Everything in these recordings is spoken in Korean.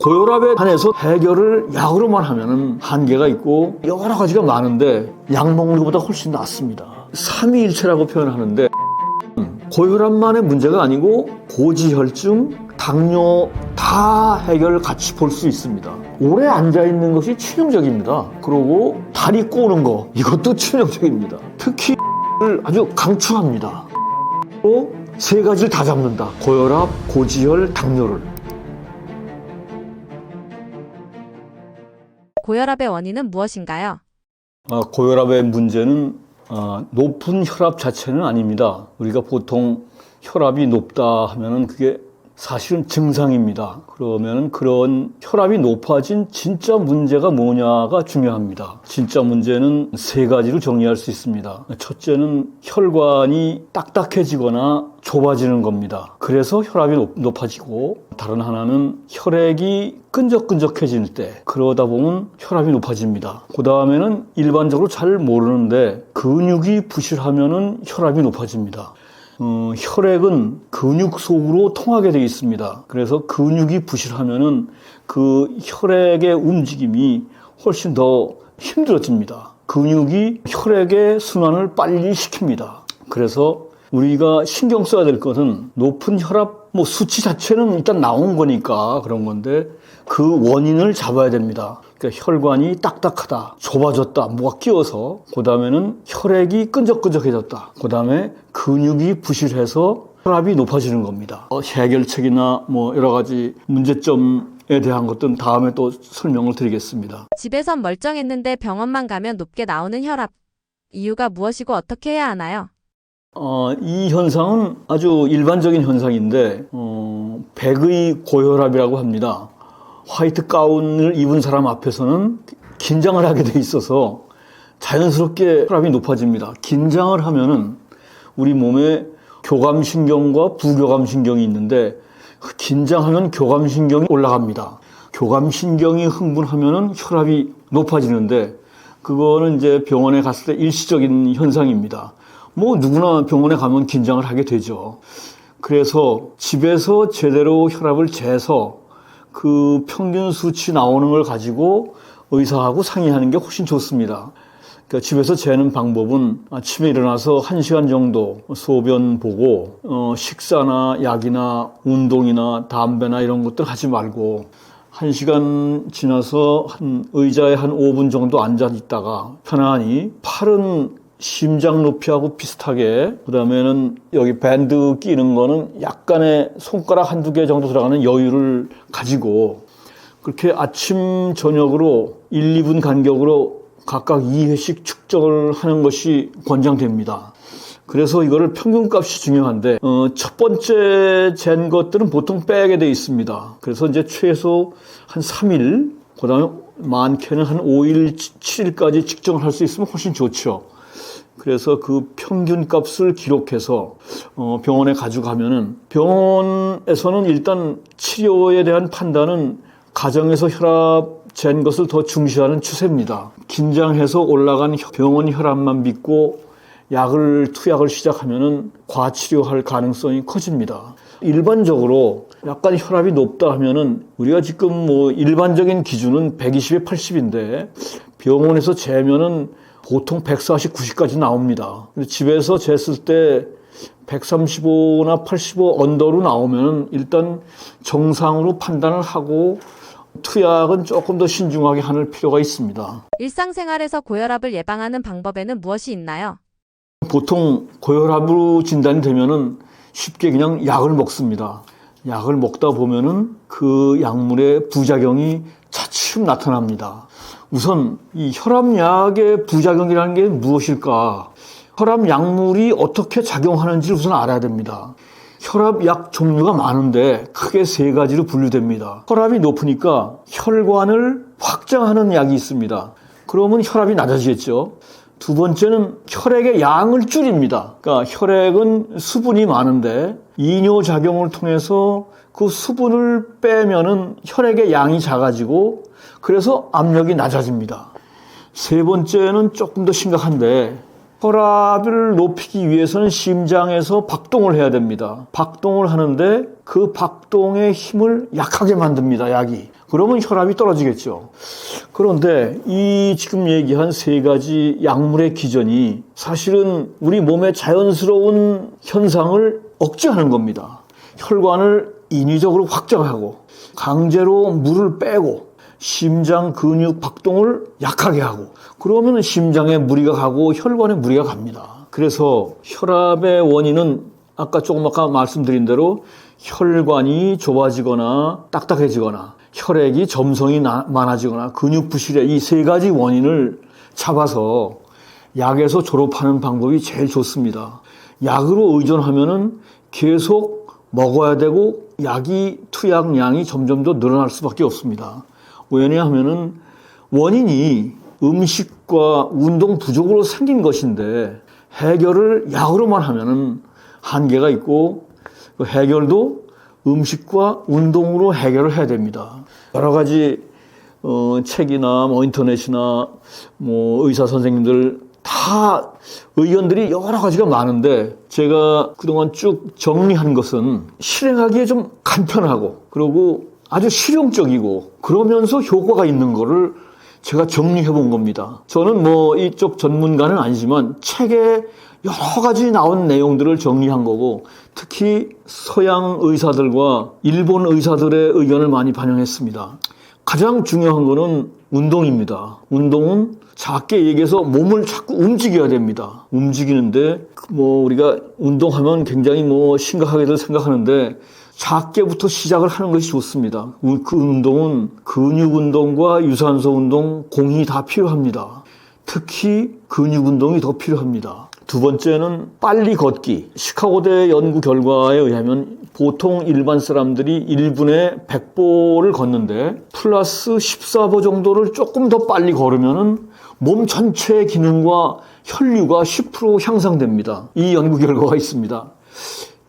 고혈압에 한해서 해결을 약으로만 하면은 한계가 있고 여러 가지가 많은데 약 먹는 것보다 훨씬 낫습니다. 삼위일체라고 표현하는데 고혈압만의 문제가 아니고 고지혈증, 당뇨 다 해결 같이 볼 수 있습니다. 오래 앉아있는 것이 치명적입니다. 그리고 다리 꼬는 거 이것도 치명적입니다. 특히 아주 강추합니다. 또 세 가지를 다 잡는다. 고혈압, 고지혈, 당뇨를. 고혈압의 원인은 무엇인가요? 고혈압의 문제는 높은 혈압 자체는 아닙니다. 우리가 보통 혈압이 높다 하면은 그게 사실은 증상입니다. 그러면 그런 혈압이 높아진 진짜 문제가 뭐냐가 중요합니다. 진짜 문제는 세 가지로 정리할 수 있습니다. 첫째는 혈관이 딱딱해지거나 좁아지는 겁니다. 그래서 혈압이 높아지고, 다른 하나는 혈액이 끈적끈적해질 때, 그러다 보면 혈압이 높아집니다. 그 다음에는 일반적으로 잘 모르는데 근육이 부실하면은 혈압이 높아집니다. 혈액은 근육 속으로 통하게 되어 있습니다. 그래서 근육이 부실하면은 그 혈액의 움직임이 훨씬 더 힘들어집니다. 근육이 혈액의 순환을 빨리 시킵니다. 그래서 우리가 신경 써야 될 것은 높은 혈압 수치 자체는 일단 나온 거니까 그런 건데 그 원인을 잡아야 됩니다. 그러니까 혈관이 딱딱하다, 좁아졌다, 뭐가 끼어서, 그 다음에는 혈액이 끈적끈적해졌다, 그 다음에 근육이 부실해서 혈압이 높아지는 겁니다. 해결책이나 여러 가지 문제점에 대한 것들은 다음에 또 설명을 드리겠습니다. 집에선 멀쩡했는데 병원만 가면 높게 나오는 혈압. 이유가 무엇이고 어떻게 해야 하나요? 이 현상은 아주 일반적인 현상인데 백의 고혈압이라고 합니다. 화이트 가운을 입은 사람 앞에서는 긴장을 하게 돼 있어서 자연스럽게 혈압이 높아집니다. 긴장을 하면은 우리 몸에 교감신경과 부교감신경이 있는데 긴장하면 교감신경이 올라갑니다. 교감신경이 흥분하면은 혈압이 높아지는데 그거는 이제 병원에 갔을 때 일시적인 현상입니다. 누구나 병원에 가면 긴장을 하게 되죠. 그래서 집에서 제대로 혈압을 재서 그 평균 수치 나오는 걸 가지고 의사하고 상의하는 게 훨씬 좋습니다. 그러니까 집에서 재는 방법은 아침에 일어나서 1시간 정도 소변 보고 식사나 약이나 운동이나 담배나 이런 것들 하지 말고 1시간 지나서 의자에 한 5분 정도 앉아 있다가 편안히 팔은 심장 높이하고 비슷하게, 그 다음에는 여기 밴드 끼는 거는 약간의 손가락 한두 개 정도 들어가는 여유를 가지고 그렇게 아침 저녁으로 1, 2분 간격으로 각각 2회씩 측정을 하는 것이 권장됩니다. 그래서 이거를 평균값이 중요한데 첫 번째 잰 것들은 보통 빼게 돼 있습니다. 그래서 이제 최소 한 3일, 그 다음에 많게는 한 5일, 7일까지 측정을 할 수 있으면 훨씬 좋죠. 그래서 그 평균값을 기록해서 병원에 가져가면은, 병원에서는 일단 치료에 대한 판단은 가정에서 혈압 잰 것을 더 중시하는 추세입니다. 긴장해서 올라간 병원 혈압만 믿고 투약을 시작하면은 과치료할 가능성이 커집니다. 일반적으로 약간 혈압이 높다 하면은 우리가 지금 일반적인 기준은 120에 80인데 병원에서 재면은 보통 140, 90까지 나옵니다. 집에서 쟀을 때 135나 85 언더로 나오면 일단 정상으로 판단을 하고 투약은 조금 더 신중하게 할 필요가 있습니다. 일상생활에서 고혈압을 예방하는 방법에는 무엇이 있나요? 보통 고혈압으로 진단이 되면은 쉽게 그냥 약을 먹습니다. 약을 먹다 보면은 그 약물의 부작용이 차츰 나타납니다. 우선 이 혈압약의 부작용이라는 게 무엇일까? 혈압 약물이 어떻게 작용하는지를 우선 알아야 됩니다. 혈압약 종류가 많은데 크게 세 가지로 분류됩니다. 혈압이 높으니까 혈관을 확장하는 약이 있습니다. 그러면 혈압이 낮아지겠죠. 두 번째는 혈액의 양을 줄입니다. 그러니까 혈액은 수분이 많은데 이뇨작용을 통해서 그 수분을 빼면은 혈액의 양이 작아지고 그래서 압력이 낮아집니다. 세 번째는 조금 더 심각한데 혈압을 높이기 위해서는 심장에서 박동을 해야 됩니다. 박동을 하는데 그 박동의 힘을 약하게 만듭니다, 약이. 그러면 혈압이 떨어지겠죠. 그런데 이 지금 얘기한 세 가지 약물의 기전이 사실은 우리 몸의 자연스러운 현상을 억제하는 겁니다. 혈관을 인위적으로 확장하고 강제로 물을 빼고 심장 근육 박동을 약하게 하고 그러면 심장에 무리가 가고 혈관에 무리가 갑니다. 그래서 혈압의 원인은 아까 말씀드린 대로 혈관이 좁아지거나 딱딱해지거나 혈액이 점성이 많아지거나 근육 부실의 이 세 가지 원인을 잡아서 약에서 졸업하는 방법이 제일 좋습니다. 약으로 의존하면은 계속 먹어야 되고 약이 투약량이 점점 더 늘어날 수밖에 없습니다. 왜냐하면은 원인이 음식과 운동 부족으로 생긴 것인데 해결을 약으로만 하면은 한계가 있고 그 해결도 음식과 운동으로 해결을 해야 됩니다. 여러 가지 책이나 인터넷이나 의사 선생님들 다 의견들이 여러 가지가 많은데 제가 그동안 쭉 정리한 것은 실행하기에 좀 간편하고 그리고 아주 실용적이고 그러면서 효과가 있는 거를 제가 정리해 본 겁니다. 저는 이쪽 전문가는 아니지만 책에 여러 가지 나온 내용들을 정리한 거고 특히 서양 의사들과 일본 의사들의 의견을 많이 반영했습니다. 가장 중요한 거는 운동입니다. 운동은 작게 얘기해서 몸을 자꾸 움직여야 됩니다. 움직이는데 우리가 운동하면 굉장히 심각하게들 생각하는데 작게부터 시작을 하는 것이 좋습니다. 그 운동은 근육 운동과 유산소 운동 공이 다 필요합니다. 특히 근육 운동이 더 필요합니다. 두 번째는 빨리 걷기. 시카고대 연구 결과에 의하면 보통 일반 사람들이 1분에 100보를 걷는데 플러스 14보 정도를 조금 더 빨리 걸으면은 몸 전체의 기능과 혈류가 10% 향상됩니다. 이 연구 결과가 있습니다.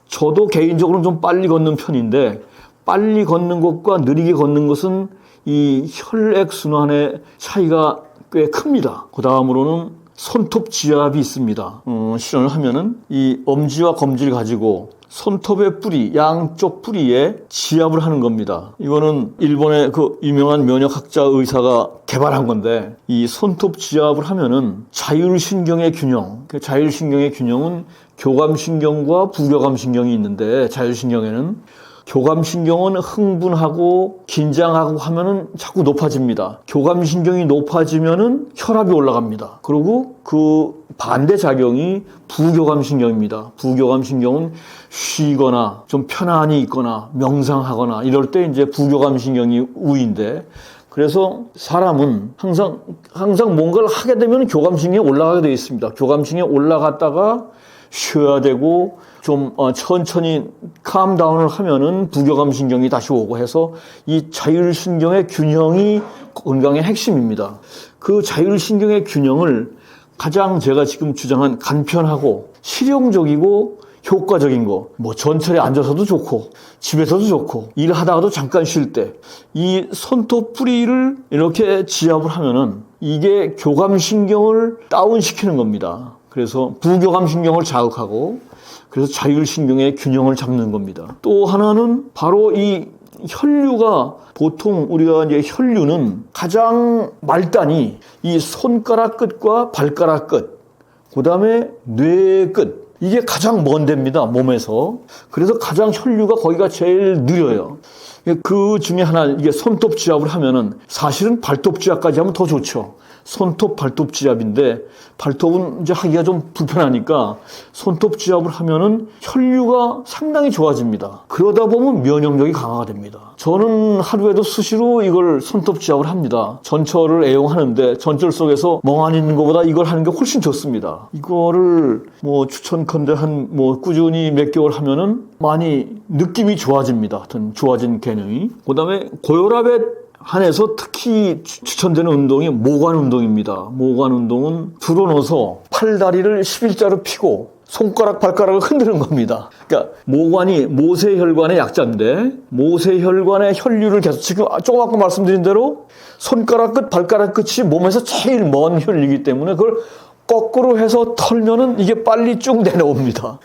저도 개인적으로는 좀 빨리 걷는 편인데 빨리 걷는 것과 느리게 걷는 것은 이 혈액순환의 차이가 꽤 큽니다. 그 다음으로는 손톱 지압이 있습니다. 실험을 하면은 이 엄지와 검지를 가지고 손톱의 뿌리, 양쪽 뿌리에 지압을 하는 겁니다. 이거는 일본의 그 유명한 면역학자 의사가 개발한 건데 이 손톱 지압을 하면은 자율신경의 균형, 그 자율신경의 균형은 교감신경과 부교감신경이 있는데 자율신경에는 교감신경은 흥분하고 긴장하고 하면은 자꾸 높아집니다. 교감신경이 높아지면은 혈압이 올라갑니다. 그리고 그 반대작용이 부교감신경입니다. 부교감신경은 쉬거나 좀 편안히 있거나 명상하거나 이럴 때 이제 부교감신경이 우위인데 그래서 사람은 항상 뭔가를 하게 되면 교감신경이 올라가게 되어 있습니다. 교감신경이 올라갔다가 쉬어야 되고 좀 천천히 캄다운을 하면은 부교감신경이 다시 오고 해서 이 자율신경의 균형이 건강의 핵심입니다. 그 자율신경의 균형을 가장 제가 지금 주장한 간편하고 실용적이고 효과적인 거, 전철에 앉아서도 좋고 집에서도 좋고 일하다가도 잠깐 쉴 때 이 손톱 뿌리를 이렇게 지압을 하면은 이게 교감신경을 다운시키는 겁니다. 그래서 부교감신경을 자극하고 그래서 자율신경의 균형을 잡는 겁니다. 또 하나는 바로 이 혈류가 보통 우리가 이제 혈류는 가장 말단이 이 손가락 끝과 발가락 끝, 그 다음에 뇌 끝, 이게 가장 먼 데입니다, 몸에서. 그래서 가장 혈류가 거기가 제일 느려요. 그 중에 하나, 이게 손톱 지압을 하면은 사실은 발톱 지압까지 하면 더 좋죠. 손톱, 발톱 지압인데 발톱은 이제 하기가 좀 불편하니까 손톱 지압을 하면은 혈류가 상당히 좋아집니다. 그러다 보면 면역력이 강화가 됩니다. 저는 하루에도 수시로 이걸 손톱 지압을 합니다. 전철을 애용하는데 전철 속에서 멍하니 있는 것보다 이걸 하는 게 훨씬 좋습니다. 이거를 추천컨대 꾸준히 몇 개월 하면은 많이 느낌이 좋아집니다. 하여튼 좋아진 개념이. 그 다음에 고혈압에 한해서 특히 추천되는 운동이 모관 운동입니다. 모관 운동은 들어놓아서 팔다리를 11자로 펴고 손가락, 발가락을 흔드는 겁니다. 그러니까 모관이 모세혈관의 약자인데 모세혈관의 혈류를 계속 지금 조금 아까 말씀드린 대로 손가락 끝, 발가락 끝이 몸에서 제일 먼 혈류이기 때문에 그걸 거꾸로 해서 털면은 이게 빨리 쭉 내려옵니다.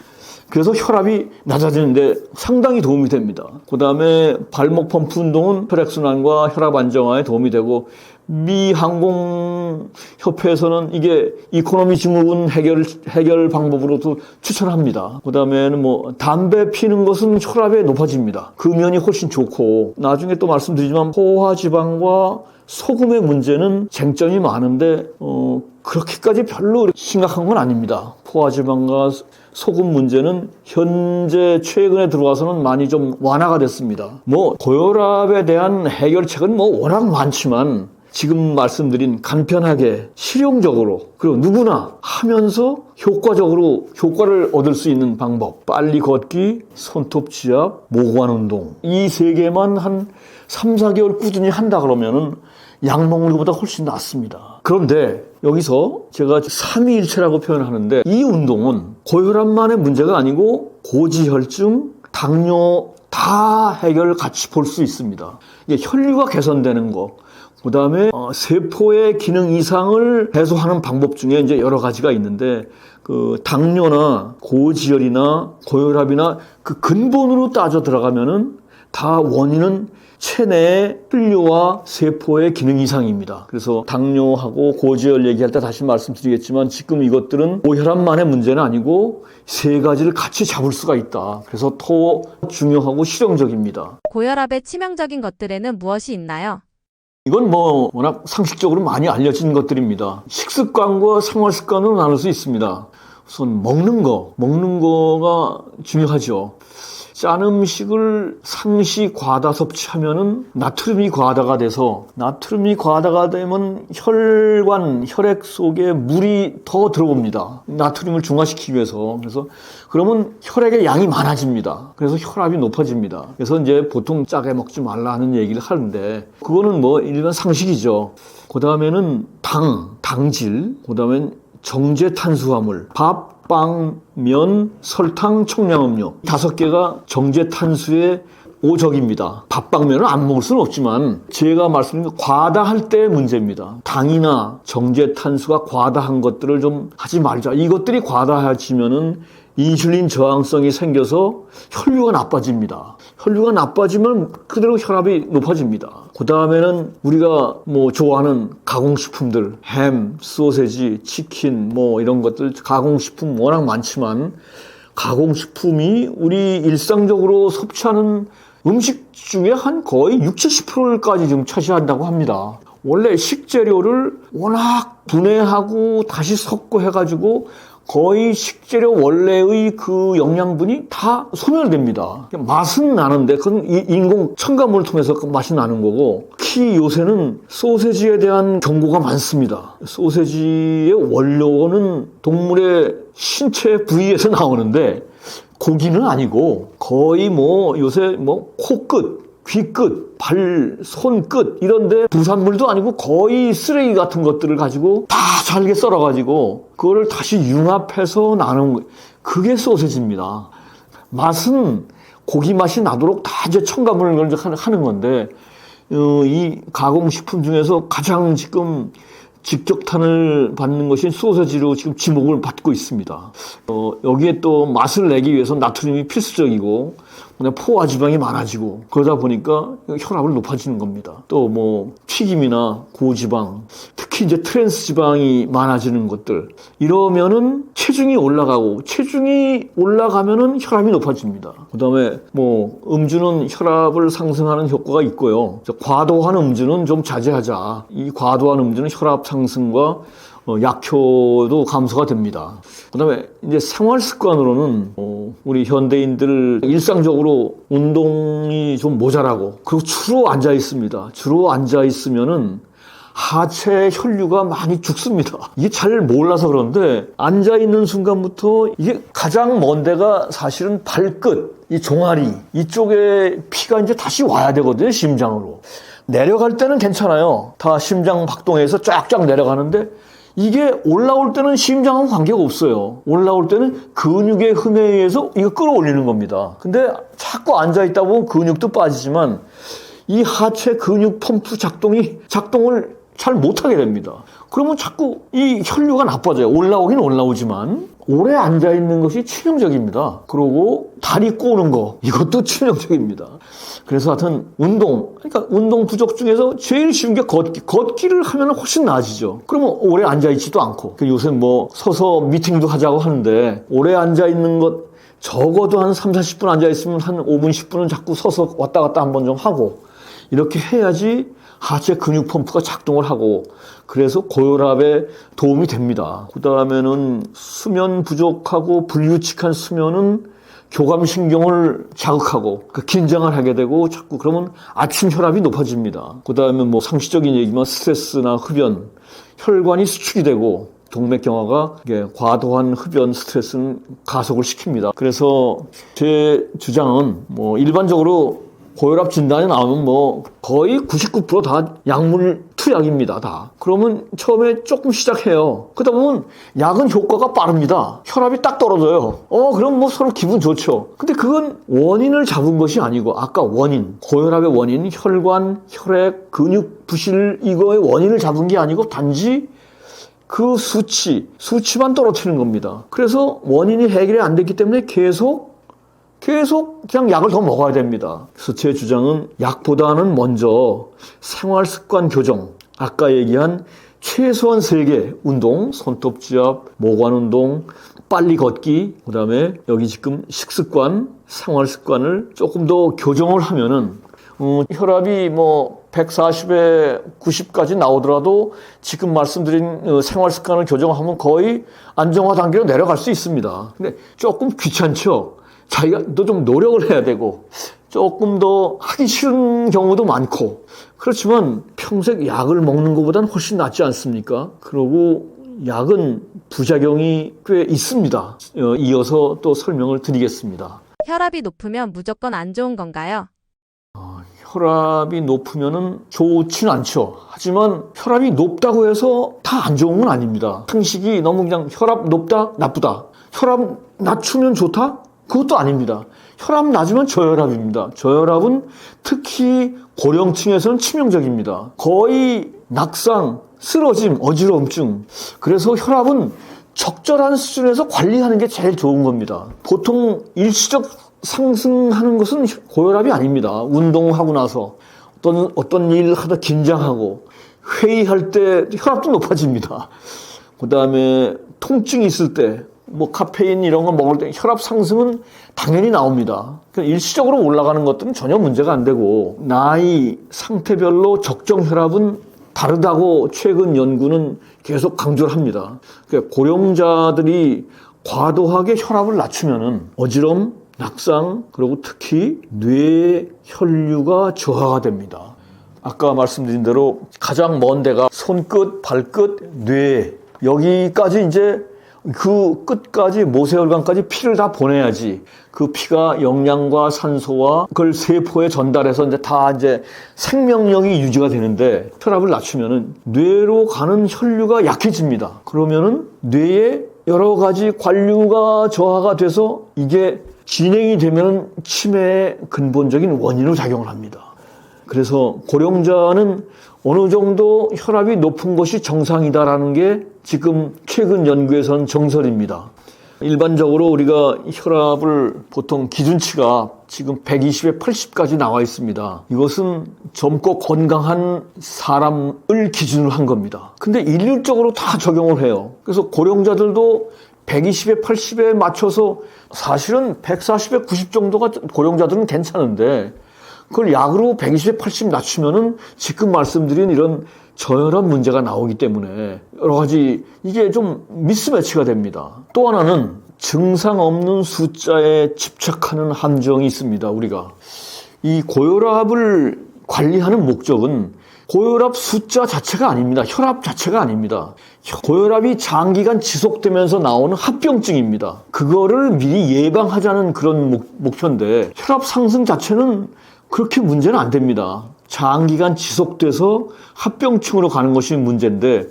그래서 혈압이 낮아지는데 상당히 도움이 됩니다. 그 다음에 발목 펌프 운동은 혈액순환과 혈압 안정화에 도움이 되고, 미 항공협회에서는 이게 이코노미 증후군 해결 방법으로도 추천합니다. 그 다음에는 담배 피는 것은 혈압이 높아집니다. 그 면이 훨씬 좋고, 나중에 또 말씀드리지만 포화지방과 소금의 문제는 쟁점이 많은데, 그렇게까지 별로 심각한 건 아닙니다. 포화지방과 소금 문제는 현재 최근에 들어와서는 많이 좀 완화가 됐습니다. 고혈압에 대한 해결책은 워낙 많지만, 지금 말씀드린 간편하게 실용적으로 그리고 누구나 하면서 효과적으로 효과를 얻을 수 있는 방법, 빨리 걷기, 손톱 지압, 모관 운동, 이 세 개만 한 3, 4개월 꾸준히 한다 그러면은 약 먹는 것보다 훨씬 낫습니다. 그런데 여기서 제가 삼위일체라고 표현하는데, 이 운동은 고혈압만의 문제가 아니고 고지혈증, 당뇨 다 해결 같이 볼 수 있습니다. 이게 혈류가 개선되는 거, 그 다음에 세포의 기능 이상을 해소하는 방법 중에 이제 여러 가지가 있는데, 그 당뇨나 고지혈이나 고혈압이나 그 근본으로 따져 들어가면은 다 원인은 체내의 혈류와 세포의 기능 이상입니다. 그래서 당뇨하고 고지혈 얘기할 때 다시 말씀드리겠지만, 지금 이것들은 고혈압만의 문제는 아니고 세 가지를 같이 잡을 수가 있다. 그래서 더 중요하고 실용적입니다. 고혈압의 치명적인 것들에는 무엇이 있나요? 이건 워낙 상식적으로 많이 알려진 것들입니다. 식습관과 생활습관으로 나눌 수 있습니다. 우선 먹는 거가 중요하죠. 짠 음식을 상시 과다 섭취하면은 나트륨이 과다가 돼서, 나트륨이 과다가 되면 혈액 속에 물이 더 들어옵니다. 나트륨을 중화시키기 위해서. 그래서 그러면 혈액의 양이 많아집니다. 그래서 혈압이 높아집니다. 그래서 이제 보통 짜게 먹지 말라는 얘기를 하는데, 그거는 일반 상식이죠. 그 다음에는 당질, 그 다음엔 정제 탄수화물, 밥, 빵, 면, 설탕, 청량음료 5개가 정제 탄수의 오적입니다. 밥, 빵, 면을 안 먹을 수는 없지만 제가 말씀드린 과다할 때의 문제입니다. 당이나 정제 탄수가 과다한 것들을 좀 하지 말자. 이것들이 과다해지면은 인슐린 저항성이 생겨서 혈류가 나빠집니다. 혈류가 나빠지면 그대로 혈압이 높아집니다. 그 다음에는 우리가 좋아하는 가공식품들, 햄, 소세지, 치킨, 이런 것들, 가공식품 워낙 많지만, 가공식품이 우리 일상적으로 섭취하는 음식 중에 한 거의 60, 70%까지 지금 차지한다고 합니다. 원래 식재료를 워낙 분해하고 다시 섞고 해가지고 거의 식재료 원래의 그 영양분이 다 소멸됩니다. 맛은 나는데 그건 인공 첨가물을 통해서 맛이 나는 거고, 특히 요새는 소세지에 대한 경고가 많습니다. 소세지의 원료는 동물의 신체 부위에서 나오는데 고기는 아니고 거의 요새 코끝, 귀끝, 발, 손끝 이런데 부산물도 아니고 거의 쓰레기 같은 것들을 가지고 다 잘게 썰어가지고 그거를 다시 융합해서 나눈, 그게 소세지입니다. 맛은 고기 맛이 나도록 다 이제 첨가물을 하는 건데, 이 가공식품 중에서 가장 지금 직격탄을 받는 것이 소세지로 지금 지목을 받고 있습니다. 여기에 또 맛을 내기 위해서 나트륨이 필수적이고, 포화지방이 많아지고, 그러다 보니까 혈압을 높아지는 겁니다. 또 튀김이나 고지방, 특히 이제 트랜스 지방이 많아지는 것들, 이러면은 체중이 올라가고, 체중이 올라가면은 혈압이 높아집니다. 그 다음에 음주는 혈압을 상승하는 효과가 있고요. 과도한 음주는 좀 자제하자. 이 과도한 음주는 혈압 상승과 약효도 감소가 됩니다. 그 다음에 이제 생활 습관으로는 우리 현대인들 일상적으로 운동이 좀 모자라고, 그리고 주로 앉아 있습니다. 주로 앉아 있으면은 하체 혈류가 많이 죽습니다. 이게 잘 몰라서 그런데 앉아 있는 순간부터 이게 가장 먼 데가 사실은 발끝, 이 종아리 이쪽에 피가 이제 다시 와야 되거든요, 심장으로. 내려갈 때는 괜찮아요. 다 심장 박동해서 쫙쫙 내려가는데, 이게 올라올 때는 심장하고 관계가 없어요. 올라올 때는 근육의 힘에 의해서 이거 끌어올리는 겁니다. 근데 자꾸 앉아있다 보면 근육도 빠지지만 이 하체 근육 펌프 작동을 잘 못하게 됩니다. 그러면 자꾸 이 혈류가 나빠져요. 올라오긴 올라오지만 오래 앉아있는 것이 치명적입니다. 그리고 다리 꼬는 거 이것도 치명적입니다. 그래서 하여튼 그러니까 운동 부족 중에서 제일 쉬운 게 걷기를 하면 훨씬 나아지죠. 그러면 오래 앉아있지도 않고 요새 뭐 서서 미팅도 하자고 하는데 오래 앉아있는 것 적어도 한 3, 40분 앉아있으면 한 5분, 10분은 자꾸 서서 왔다 갔다 한번 좀 하고 이렇게 해야지 하체 근육 펌프가 작동을 하고 그래서 고혈압에 도움이 됩니다. 그 다음에는 수면 부족하고 불규칙한 수면은 교감신경을 자극하고 긴장을 하게 되고 자꾸 그러면 아침 혈압이 높아집니다. 그 다음에 뭐 상시적인 얘기만 스트레스나 흡연, 혈관이 수축이 되고 동맥경화가 과도한 흡연 스트레스는 가속을 시킵니다. 그래서 제 주장은 뭐 일반적으로 고혈압 진단이 나오면 뭐 거의 99%다 약물 투약입니다. 다. 그러면 처음에 조금 시작해요. 그러다 보면 약은 효과가 빠릅니다. 혈압이 딱 떨어져요. 그럼 뭐 서로 기분 좋죠. 근데 그건 원인을 잡은 것이 아니고 아까 고혈압의 원인, 혈관, 혈액, 근육 부실 이거의 원인을 잡은 게 아니고 단지 그 수치만 떨어뜨리는 겁니다. 그래서 원인이 해결이 안 됐기 때문에 계속 그냥 약을 더 먹어야 됩니다. 그래서 제 주장은 약보다는 먼저 생활 습관 교정, 아까 얘기한 최소한 3개 운동, 손톱지압, 모관 운동, 빨리 걷기, 그다음에 여기 지금 식습관, 생활 습관을 조금 더 교정을 하면은 혈압이 뭐 140에 90까지 나오더라도 지금 말씀드린 생활 습관을 교정하면 거의 안정화 단계로 내려갈 수 있습니다. 근데 조금 귀찮죠? 자기가 또 좀 노력을 해야 되고 조금 더 하기 싫은 경우도 많고 그렇지만 평생 약을 먹는 것보다는 훨씬 낫지 않습니까? 그리고 약은 부작용이 꽤 있습니다. 이어서 또 설명을 드리겠습니다. 혈압이 높으면 무조건 안 좋은 건가요? 혈압이 높으면은 좋지는 않죠. 하지만 혈압이 높다고 해서 다 안 좋은 건 아닙니다. 상식이 너무 그냥 혈압 높다, 나쁘다. 혈압 낮추면 좋다? 그것도 아닙니다. 혈압 낮으면 저혈압입니다. 저혈압은 특히 고령층에서는 치명적입니다. 거의 낙상, 쓰러짐, 어지러움증. 그래서 혈압은 적절한 수준에서 관리하는 게 제일 좋은 겁니다. 보통 일시적 상승하는 것은 고혈압이 아닙니다. 운동하고 나서 어떤 일 하다 긴장하고 회의할 때 혈압도 높아집니다. 그 다음에 통증이 있을 때 뭐 카페인 이런 거 먹을 때 혈압 상승은 당연히 나옵니다. 일시적으로 올라가는 것들은 전혀 문제가 안 되고 나이, 상태별로 적정 혈압은 다르다고 최근 연구는 계속 강조를 합니다. 고령자들이 과도하게 혈압을 낮추면은 어지럼, 낙상, 그리고 특히 뇌 혈류가 저하가 됩니다. 아까 말씀드린 대로 가장 먼 데가 손끝, 발끝, 뇌 여기까지 이제 그 끝까지 모세혈관까지 피를 다 보내야지 그 피가 영양과 산소와 그걸 세포에 전달해서 이제 생명력이 유지가 되는데 혈압을 낮추면은 뇌로 가는 혈류가 약해집니다. 그러면은 뇌에 여러 가지 관류가 저하가 돼서 이게 진행이 되면 치매의 근본적인 원인으로 작용을 합니다. 그래서 고령자는 어느 정도 혈압이 높은 것이 정상이다라는 게 지금 최근 연구에서는 정설입니다. 일반적으로 우리가 혈압을 보통 기준치가 지금 120에 80까지 나와 있습니다. 이것은 젊고 건강한 사람을 기준으로 한 겁니다. 근데 일률적으로 다 적용을 해요. 그래서 고령자들도 120에 80에 맞춰서 사실은 140에 90 정도가 고령자들은 괜찮은데 그걸 약으로 120에 80 낮추면은 지금 말씀드린 이런 저혈압 문제가 나오기 때문에 여러 가지 이게 좀 미스매치가 됩니다. 또 하나는 증상 없는 숫자에 집착하는 함정이 있습니다. 우리가 이 고혈압을 관리하는 목적은 고혈압 숫자 자체가 아닙니다. 혈압 자체가 아닙니다. 고혈압이 장기간 지속되면서 나오는 합병증입니다. 그거를 미리 예방하자는 그런 목표인데 혈압 상승 자체는 그렇게 문제는 안 됩니다. 장기간 지속돼서 합병증으로 가는 것이 문제인데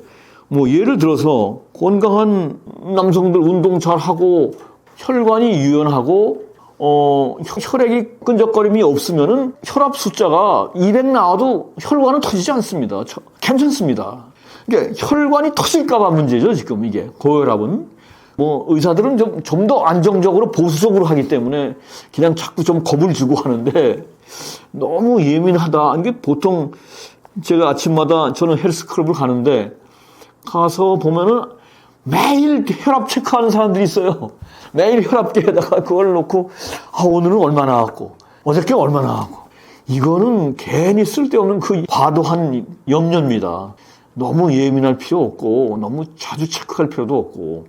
뭐 예를 들어서 건강한 남성들 운동 잘하고 혈관이 유연하고 혈액이 끈적거림이 없으면은 혈압 숫자가 200 나와도 혈관은 터지지 않습니다. 괜찮습니다. 이게 혈관이 터질까봐 문제죠, 지금 이게. 고혈압은. 뭐, 의사들은 좀 더 안정적으로 보수적으로 하기 때문에 그냥 자꾸 좀 겁을 주고 하는데 너무 예민하다. 이게 보통 제가 아침마다 저는 헬스클럽을 가는데 가서 보면은 매일 혈압 체크하는 사람들이 있어요. 매일 혈압계에다가 그걸 놓고 오늘은 얼마 나왔고 어저께 얼마 나왔고 이거는 괜히 쓸데없는 그 과도한 염려입니다. 너무 예민할 필요 없고 너무 자주 체크할 필요도 없고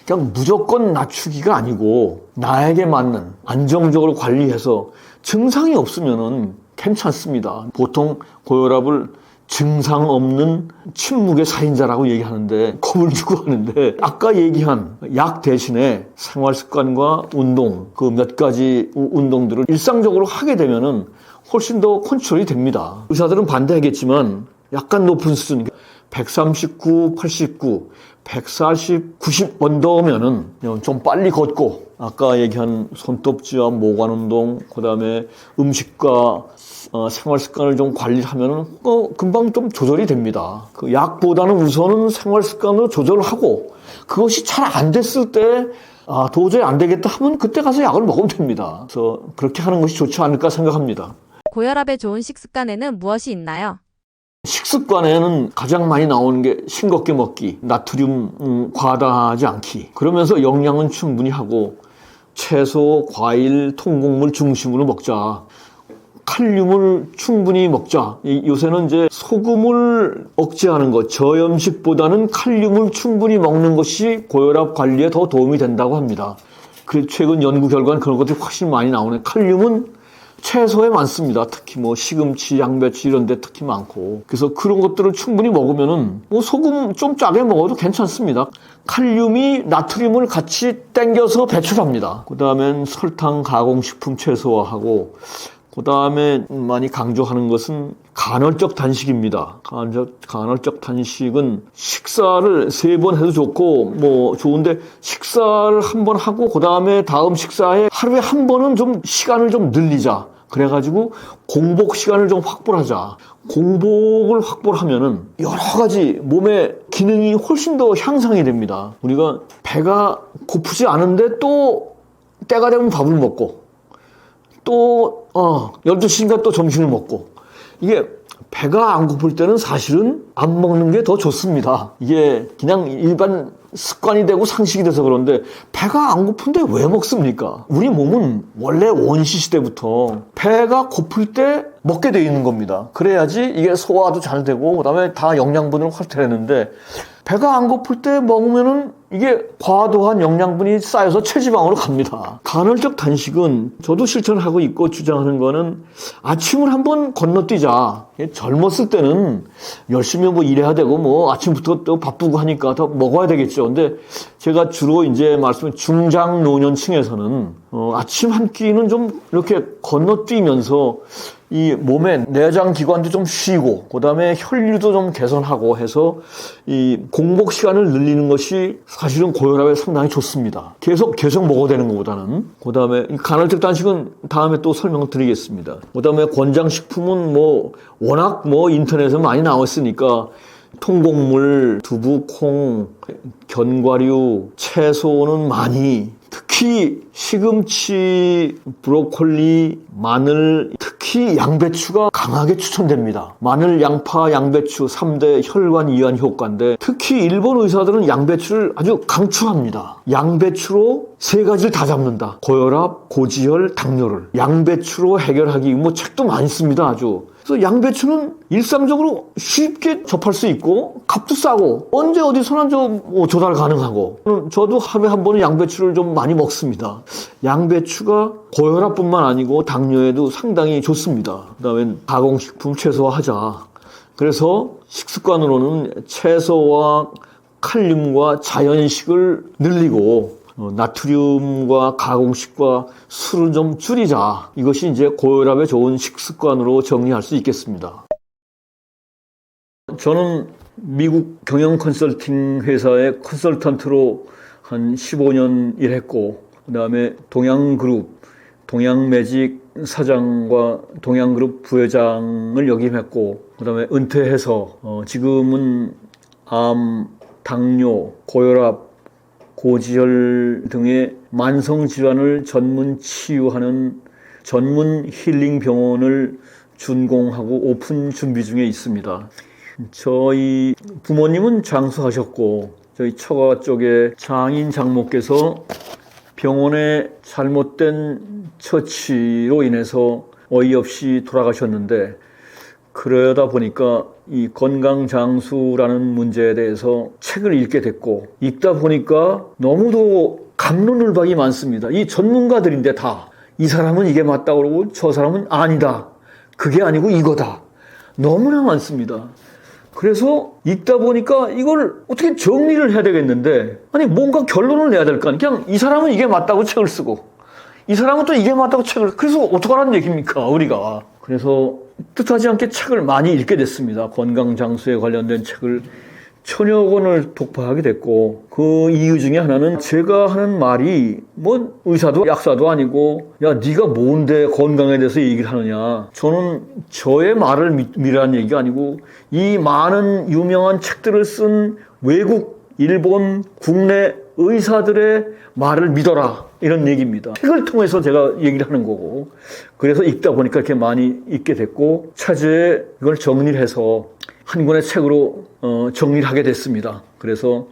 그냥 무조건 낮추기가 아니고 나에게 맞는 안정적으로 관리해서 증상이 없으면은 괜찮습니다. 보통 고혈압을 증상 없는 침묵의 살인자라고 얘기하는데 겁을 주고 하는데 아까 얘기한 약 대신에 생활 습관과 운동 그 몇 가지 운동들을 일상적으로 하게 되면은 훨씬 더 컨트롤이 됩니다. 의사들은 반대하겠지만 약간 높은 수준 139, 89, 140, 90 언더면은 좀 빨리 걷고 아까 얘기한 손톱지압, 모관 운동, 그다음에 음식과 생활 습관을 좀 관리하면은 금방 좀 조절이 됩니다. 그 약보다는 우선은 생활 습관으로 조절하고 그것이 잘 안 됐을 때 도저히 안 되겠다 하면 그때 가서 약을 먹으면 됩니다. 그래서 그렇게 하는 것이 좋지 않을까 생각합니다. 고혈압에 좋은 식습관에는 무엇이 있나요? 식습관에는 가장 많이 나오는 게 싱겁게 먹기, 나트륨 과다하지 않기. 그러면서 영양은 충분히 하고 채소, 과일, 통곡물 중심으로 먹자. 칼륨을 충분히 먹자. 요새는 이제 소금을 억제하는 것, 저염식보다는 칼륨을 충분히 먹는 것이 고혈압 관리에 더 도움이 된다고 합니다. 그 최근 연구 결과는 그런 것들이 훨씬 많이 나오네. 칼륨은 채소에 많습니다. 특히 뭐 시금치, 양배추 이런 데 특히 많고. 그래서 그런 것들을 충분히 먹으면은 뭐 소금 좀 짜게 먹어도 괜찮습니다. 칼륨이 나트륨을 같이 땡겨서 배출합니다. 그다음엔 설탕, 가공식품 최소화하고 그다음에 많이 강조하는 것은 간헐적 단식입니다. 간헐적 단식은 식사를 3번 해도 좋고 뭐 좋은데 식사를 1번 하고 그다음에 다음 식사에 하루에 1번은 좀 시간을 좀 늘리자. 그래가지고 공복 시간을 좀 확보를 하자. 공복을 확보를 하면은 여러 가지 몸의 기능이 훨씬 더 향상이 됩니다. 우리가 배가 고프지 않은데 또 때가 되면 밥을 먹고 또 12시인가 또 점심을 먹고 이게 배가 안 고플 때는 사실은 안 먹는 게 더 좋습니다. 이게 그냥 일반 습관이 되고 상식이 돼서 그런데 배가 안 고픈데 왜 먹습니까? 우리 몸은 원래 원시 시대부터 배가 고플 때 먹게 돼 있는 겁니다. 그래야지 이게 소화도 잘 되고 그다음에 다 영양분을 흡수했는데 배가 안 고플 때 먹으면은 이게 과도한 영양분이 쌓여서 체지방으로 갑니다. 간헐적 단식은 저도 실천하고 있고 주장하는 거는 아침을 한번 건너뛰자. 젊었을 때는 열심히 뭐 일해야 되고 뭐 아침부터 또 바쁘고 하니까 더 먹어야 되겠죠. 근데 제가 주로 이제 말씀을 중장노년층에서는 아침 한 끼는 좀 이렇게 건너뛰면서 이 몸의 내장 기관도 좀 쉬고 그다음에 혈류도 좀 개선하고 해서 이 공복 시간을 늘리는 것이 사실은 고혈압에 상당히 좋습니다. 계속 먹어야 되는 것보다는. 그다음에 간헐적 단식은 다음에 또 설명을 드리겠습니다. 그다음에 권장식품은 뭐 워낙 뭐 인터넷에 많이 나왔으니까 통곡물, 두부, 콩, 견과류, 채소는 많이 특히 시금치, 브로콜리, 마늘, 특히 양배추가 강하게 추천됩니다. 마늘, 양파, 양배추 3대 혈관 이완 효과인데 특히 일본 의사들은 양배추를 아주 강추합니다. 양배추로 3가지를 다 잡는다. 고혈압, 고지혈, 당뇨를 양배추로 해결하기 뭐 책도 많이 씁니다. 아주. 그래서 양배추는 일상적으로 쉽게 접할 수 있고 값도 싸고 언제 어디서나 조달 가능하고 저도 하루에 한 번은 양배추를 좀 많이 먹습니다. 양배추가 고혈압뿐만 아니고 당뇨에도 상당히 좋습니다. 그다음에 가공식품 최소화하자. 그래서 식습관으로는 채소와 칼륨과 자연식을 늘리고 나트륨과 가공식과 술을 좀 줄이자. 이것이 이제 고혈압에 좋은 식습관으로 정리할 수 있겠습니다. 저는 미국 경영 컨설팅 회사의 컨설턴트로 한 15년 일했고, 그 다음에 동양그룹 동양매직 사장과 동양그룹 부회장을 역임했고, 그 다음에 은퇴해서 지금은 암, 당뇨, 고혈압, 고지혈 등의 만성질환을 전문 치유하는 전문 힐링 병원을 준공하고 오픈 준비 중에 있습니다. 저희 부모님은 장수하셨고, 저희 처가 쪽에 장인 장모께서 병원의 잘못된 처치로 인해서 어이없이 돌아가셨는데, 그러다 보니까 이 건강장수라는 문제에 대해서 책을 읽게 됐고, 읽다 보니까 너무도 갑론을박이 많습니다. 이 전문가들인데 다 이 사람은 이게 맞다고 그러고 저 사람은 아니다, 그게 아니고 이거다, 너무나 많습니다. 그래서 읽다 보니까 이걸 어떻게 정리를 해야 되겠는데, 아니 뭔가 결론을 내야 될 거 아니에요. 그냥 이 사람은 이게 맞다고 책을 쓰고 이 사람은 또 이게 맞다고 책을, 그래서 어떡하라는 얘기입니까 우리가. 그래서 뜻하지 않게 책을 많이 읽게 됐습니다. 건강장수에 관련된 책을 천여 권을 독파하게 됐고, 그 이유 중에 하나는 제가 하는 말이 뭐 의사도 약사도 아니고, 야 네가 뭔데 건강에 대해서 얘기를 하느냐, 저는 저의 말을 믿으라는 얘기가 아니고 이 많은 유명한 책들을 쓴 외국, 일본, 국내 의사들의 말을 믿어라, 이런 얘기입니다. 책을 통해서 제가 얘기를 하는 거고, 그래서 읽다 보니까 이렇게 많이 읽게 됐고, 차제에 이걸 정리를 해서 한 권의 책으로 정리를 하게 됐습니다. 그래서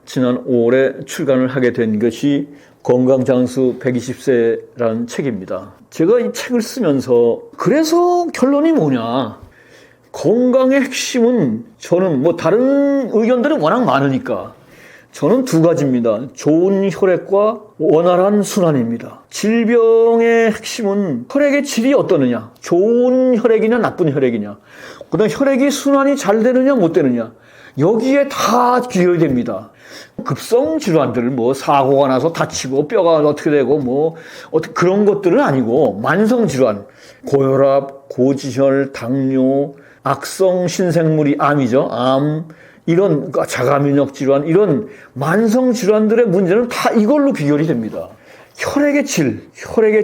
지난 5월에 출간을 하게 된 것이 건강장수 120세라는 책입니다. 제가 이 책을 쓰면서 그래서 결론이 뭐냐, 건강의 핵심은, 저는 뭐 다른 의견들은 워낙 많으니까 저는 두 가지입니다. 좋은 혈액과 원활한 순환입니다. 질병의 핵심은 혈액의 질이 어떠느냐, 좋은 혈액이냐 나쁜 혈액이냐, 그다음 혈액이 순환이 잘 되느냐 못 되느냐, 여기에 다 귀결이 됩니다. 급성 질환들, 뭐 사고가 나서 다치고 뼈가 어떻게 되고 뭐 그런 것들은 아니고, 만성 질환, 고혈압, 고지혈, 당뇨, 악성 신생물이 암이죠, 암, 이런 자가면역 질환, 이런 만성 질환들의 문제는 다 이걸로 귀결이 됩니다. 혈액의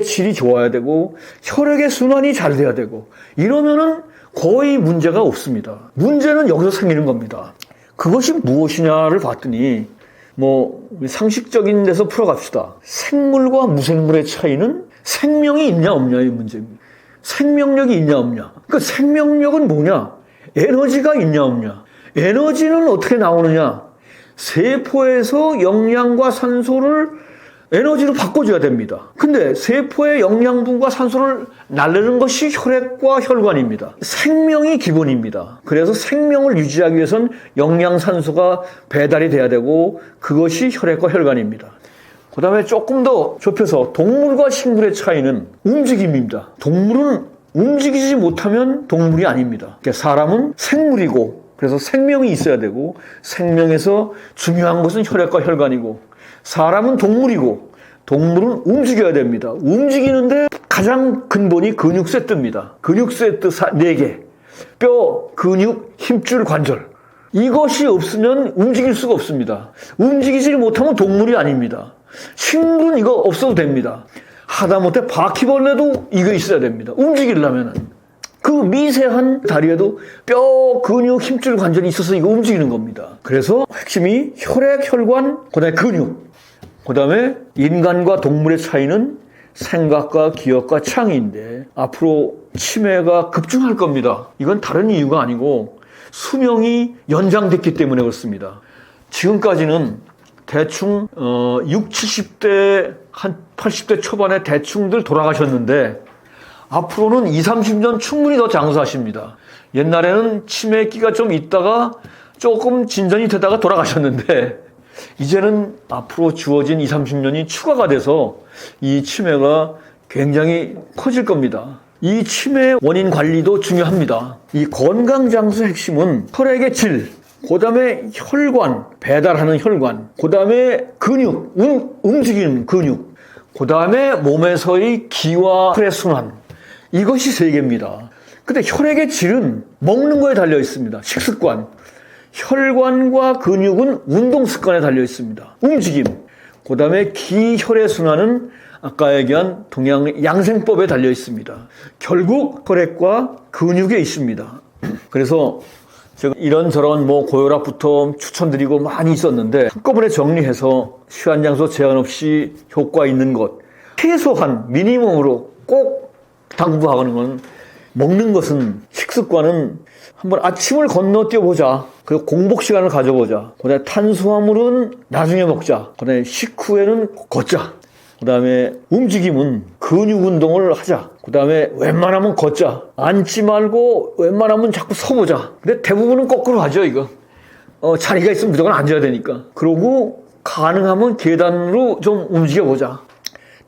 질이 좋아야 되고 혈액의 순환이 잘 돼야 되고, 이러면은 거의 문제가 없습니다. 문제는 여기서 생기는 겁니다. 그것이 무엇이냐를 봤더니, 뭐 상식적인 데서 풀어갑시다. 생물과 무생물의 차이는 생명이 있냐 없냐의 문제입니다. 생명력이 있냐 없냐. 그러니까 생명력은 뭐냐, 에너지가 있냐 없냐. 에너지는 어떻게 나오느냐, 세포에서 영양과 산소를 에너지로 바꿔줘야 됩니다. 근데 세포의 영양분과 산소를 날리는 것이 혈액과 혈관입니다. 생명이 기본입니다. 그래서 생명을 유지하기 위해서는 영양산소가 배달이 돼야 되고, 그것이 혈액과 혈관입니다. 그 다음에 조금 더 좁혀서 동물과 식물의 차이는 움직임입니다. 동물은 움직이지 못하면 동물이 아닙니다. 그러니까 사람은 생물이고, 그래서 생명이 있어야 되고, 생명에서 중요한 것은 혈액과 혈관이고, 사람은 동물이고, 동물은 움직여야 됩니다. 움직이는데 가장 근본이 근육 세트입니다. 근육 세트 4개. 뼈, 근육, 힘줄, 관절. 이것이 없으면 움직일 수가 없습니다. 움직이지 못하면 동물이 아닙니다. 식물은 이거 없어도 됩니다. 하다못해 바퀴벌레도 이거 있어야 됩니다. 움직이려면은. 그 미세한 다리에도 뼈, 근육, 힘줄, 관절이 있어서 이거 움직이는 겁니다. 그래서 핵심이 혈액, 혈관, 그 다음에 근육, 그 다음에 인간과 동물의 차이는 생각과 기억과 창의인데, 앞으로 치매가 급증할 겁니다. 이건 다른 이유가 아니고 수명이 연장됐기 때문에 그렇습니다. 지금까지는 대충 60, 70대, 한 80대 초반에 대충들 돌아가셨는데, 앞으로는 20, 30년 충분히 더 장수하십니다. 옛날에는 치매기가 좀 있다가 조금 진전이 되다가 돌아가셨는데, 이제는 앞으로 주어진 20, 30년이 추가가 돼서 이 치매가 굉장히 커질 겁니다. 이 치매 원인 관리도 중요합니다. 이 건강장수 핵심은 혈액의 질, 그 다음에 혈관, 배달하는 혈관, 그 다음에 근육, 움직이는 근육, 그 다음에 몸에서의 기와 혈액 순환, 이것이 세 개입니다. 근데 혈액의 질은 먹는 거에 달려 있습니다. 식습관. 혈관과 근육은 운동 습관에 달려 있습니다. 움직임. 그 다음에 기, 혈의 순환은 아까 얘기한 동양 양생법에 달려 있습니다. 결국 혈액과 근육에 있습니다. 그래서 제가 이런저런 고혈압부터 추천드리고 많이 있었는데 한꺼번에 정리해서 시간 장소 제한 없이 효과 있는 것, 최소한 미니멈으로 꼭 당부하는 건, 먹는 것은, 식습관은 한번 아침을 건너뛰어 보자. 그리고 공복 시간을 가져보자. 그다음에 탄수화물은 나중에 먹자. 그다음에 식후에는 걷자. 그다음에 움직임은 근육 운동을 하자. 그다음에 웬만하면 걷자. 앉지 말고 웬만하면 자꾸 서보자. 근데 대부분은 거꾸로 하죠, 이거. 자리가 있으면 무조건 앉아야 되니까. 그러고 가능하면 계단으로 좀 움직여보자.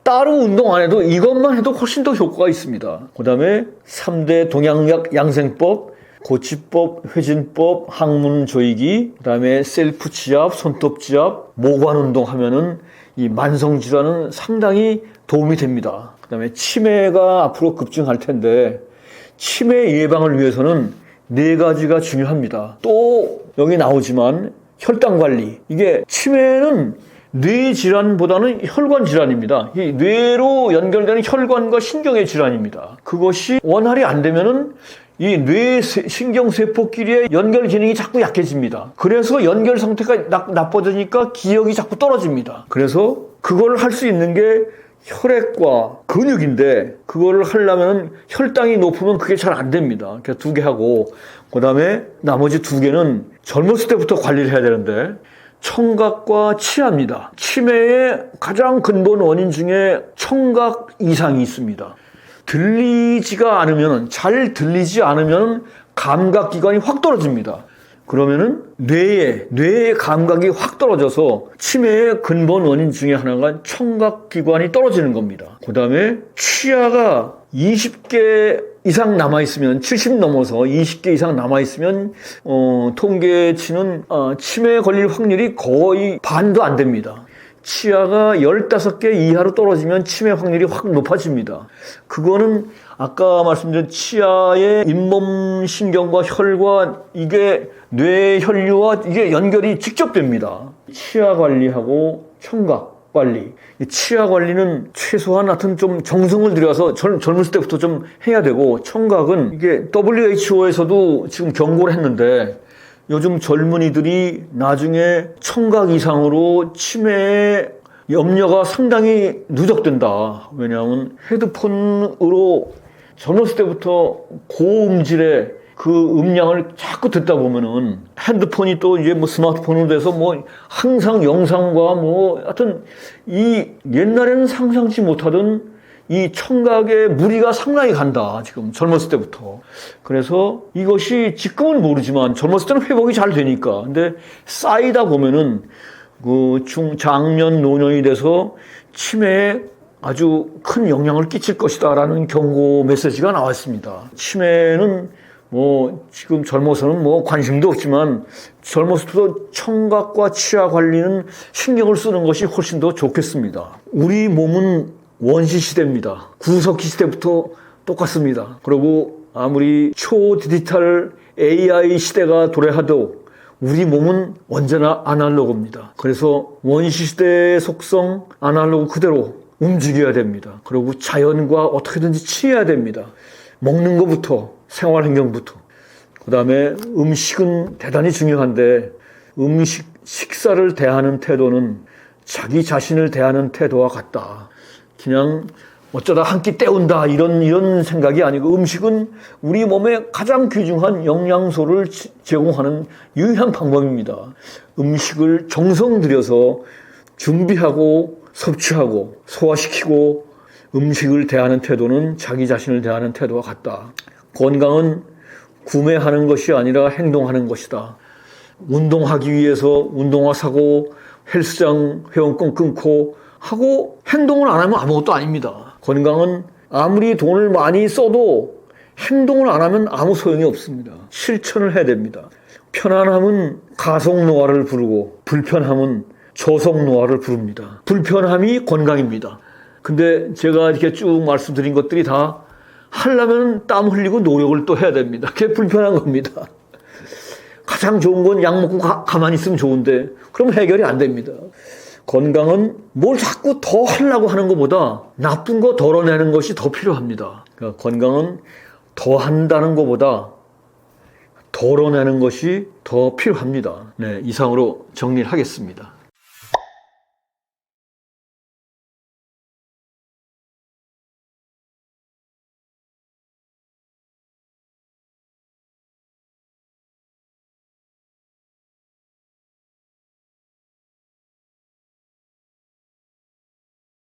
따로 운동 안 해도 이것만 해도 훨씬 더 효과가 있습니다. 그다음에 3대 동양약 양생법, 고치법, 회진법, 항문 조이기, 그다음에 셀프 지압, 손톱 지압, 모관 운동 하면은 이 만성 질환은 상당히 도움이 됩니다. 그다음에 치매가 앞으로 급증할 텐데 치매 예방을 위해서는 4가지가 중요합니다. 또 여기 나오지만 혈당 관리. 이게 치매는 뇌 질환보다는 혈관 질환입니다. 이 뇌로 연결되는 혈관과 신경의 질환입니다. 그것이 원활히 안 되면은 이 뇌 신경세포끼리의 연결 기능이 자꾸 약해집니다. 그래서 연결 상태가 나빠지니까 기억이 자꾸 떨어집니다. 그래서 그걸 할 수 있는 게 혈액과 근육인데 그거를 하려면 혈당이 높으면 그게 잘 안 됩니다. 그래서 2개 하고 그다음에 나머지 2개는 젊었을 때부터 관리를 해야 되는데 청각과 치아입니다. 치매의 가장 근본 원인 중에 청각 이상이 있습니다. 잘 들리지 않으면 감각기관이 확 떨어집니다. 그러면은 뇌의 감각이 확 떨어져서 치매의 근본 원인 중에 하나가 청각기관이 떨어지는 겁니다. 그 다음에 치아가 20개 이상 남아있으면 70 넘어서 20개 이상 남아있으면 통계치는 치매에 걸릴 확률이 거의 반도 안 됩니다. 치아가 15개 이하로 떨어지면 치매 확률이 확 높아집니다. 그거는 아까 말씀드린 치아의 잇몸 신경과 혈관 이게 뇌 혈류와 이게 연결이 직접 됩니다. 치아 관리하고 청각 관리. 치아 관리는 최소한 하여튼 좀 정성을 들여서 젊었을 때부터 좀 해야 되고 청각은 이게 WHO에서도 지금 경고를 했는데 요즘 젊은이들이 나중에 청각 이상으로 치매의 염려가 상당히 누적된다. 왜냐하면 헤드폰으로 젊었을 때부터 고음질의 그 음량을 자꾸 듣다 보면은 핸드폰이 또 이제 스마트폰으로 돼서 항상 영상과 하여튼 이 옛날에는 상상치 못하던 이 청각에 무리가 상당히 간다. 지금 젊었을 때부터. 그래서 이것이 지금은 모르지만 젊었을 때는 회복이 잘 되니까. 근데 쌓이다 보면은 장년, 노년이 돼서 치매에 아주 큰 영향을 끼칠 것이다라는 경고 메시지가 나왔습니다. 치매는 지금 젊어서는 관심도 없지만 젊었을 때도 청각과 치아 관리는 신경을 쓰는 것이 훨씬 더 좋겠습니다. 우리 몸은 원시 시대입니다. 구석기 시대부터 똑같습니다. 그리고 아무리 초디지털 AI 시대가 도래하도 우리 몸은 언제나 아날로그입니다. 그래서 원시 시대의 속성 아날로그 그대로 움직여야 됩니다. 그리고 자연과 어떻게든지 친해야 됩니다. 먹는 것부터 생활 환경부터. 그다음에 음식은 대단히 중요한데 식사를 대하는 태도는 자기 자신을 대하는 태도와 같다. 그냥 어쩌다 한 끼 때운다 이런 생각이 아니고 음식은 우리 몸에 가장 귀중한 영양소를 제공하는 유일한 방법입니다. 음식을 정성 들여서 준비하고 섭취하고 소화시키고 음식을 대하는 태도는 자기 자신을 대하는 태도와 같다. 건강은 구매하는 것이 아니라 행동하는 것이다. 운동하기 위해서 운동화 사고 헬스장 회원권 끊고 하고 행동을 안 하면 아무것도 아닙니다. 건강은 아무리 돈을 많이 써도 행동을 안 하면 아무 소용이 없습니다. 실천을 해야 됩니다. 편안함은 가속노화를 부르고 불편함은 저속노화를 부릅니다. 불편함이 건강입니다. 근데 제가 이렇게 쭉 말씀드린 것들이 다 하려면 땀 흘리고 노력을 또 해야 됩니다. 그게 불편한 겁니다. 가장 좋은 건 약 먹고 가만히 있으면 좋은데 그럼 해결이 안 됩니다. 건강은 뭘 자꾸 더 하려고 하는 것보다 나쁜 거 덜어내는 것이 더 필요합니다. 그러니까 건강은 더 한다는 것보다 덜어내는 것이 더 필요합니다. 네, 이상으로 정리를 하겠습니다.